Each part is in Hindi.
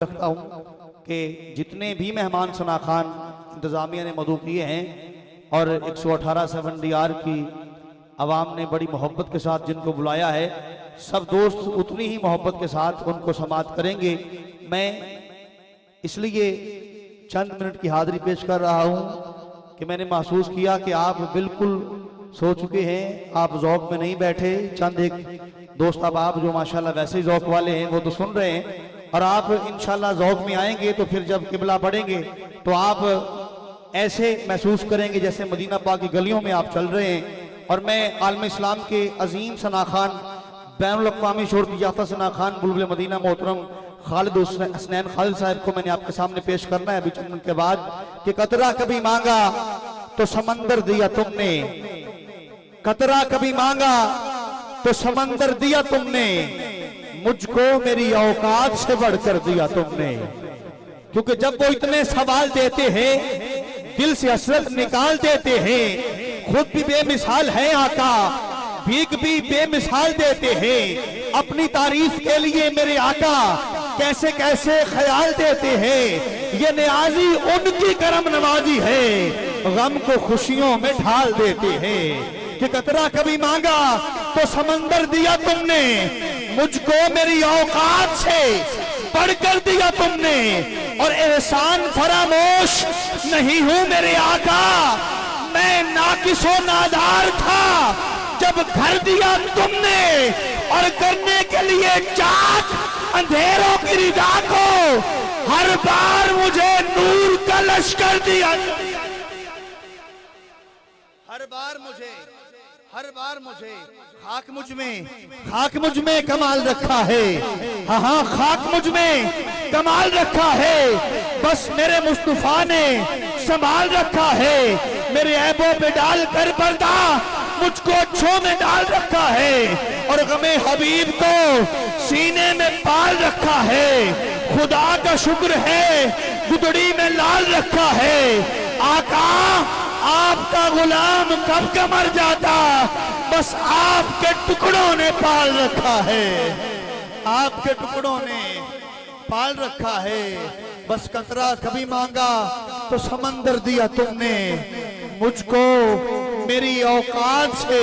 रखता हूँ कि जितने भी मेहमान सना खान इंतज़ामिया ने मदऊ किए हैं और 118 7DR की आवाम ने बड़ी मोहब्बत के साथ जिनको बुलाया है, सब दोस्त उतनी ही मोहब्बत के साथ उनको समाअत करेंगे। मैं इसलिए चंद मिनट की हाजिरी पेश कर रहा हूँ कि मैंने महसूस किया कि आप बिल्कुल सो चुके हैं, आप ज़ौक़ में नहीं बैठे। चंद एक दोस्त अब जो माशाल्लाह वैसे ही ज़ौक़ वाले हैं वो तो सुन रहे हैं, और आप इंशाल्लाह ज़ौक़ में आएंगे तो फिर जब किबला पढ़ेंगे तो आप ऐसे महसूस करेंगे जैसे मदीना पाक की गलियों में आप चल रहे हैं। और मैं आलम इस्लाम के अजीम सना खान, बैनुल अक़वामी शोहरत याफ्ता सना खान बुलबुल मदीना मोहतरम खालिद हसनैन खालिद साहब को मैंने आपके सामने पेश करना है अभी चंद मिनट के बाद कि कतरा कभी मांगा तो समंदर दिया तुमने, कतरा कभी मांगा तो समंदर दिया तुमने, मुझको मेरी औकात से बढ़कर दिया तुमने। क्योंकि जब वो इतने सवाल देते हैं, दिल से हसरत निकाल देते हैं, खुद भी बेमिसाल है आका, भीख भी बेमिसाल देते हैं, अपनी तारीफ के लिए मेरे आका कैसे कैसे ख्याल देते हैं। ये नियाजी उनकी करम नवाजी है, गम को खुशियों में ढाल देते हैं। कि कतरा कभी मांगा तो समंदर दिया तुमने, मुझको मेरी औकात से बढ़कर दिया तुमने, और एहसान फरामोश नहीं हूं मेरे आका, मैं नाकिसो नादार था जब घर दिया तुमने, और करने के लिए चाक अंधेरों की रिदा को हर बार मुझे नूर का लश्कर दिया। हर बार मुझे खाक मुझ में कमाल रखा है। हाँ खाक मुझ में कमाल रखा है, बस मेरे मुस्तफा ने संभाल रखा है। मेरे ऐबों पे डाल कर पर्दा मुझको अच्छों में डाल रखा है, और गमे हबीब को सीने में पाल रखा है। खुदा का शुक्र है गुदड़ी में लाल रखा है। आका आपका गुलाम कब का मर जाता, बस आपके टुकड़ों ने पाल रखा है, आपके टुकड़ों ने पाल रखा है। बस कतरा कभी मांगा तो समंदर दिया तुमने, मुझको मेरी औकात से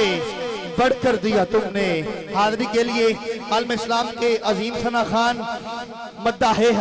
बढ़कर दिया तुमने। हाज़िरी के लिए आलम इस्लाम के अजीम सना खान मद्दाहे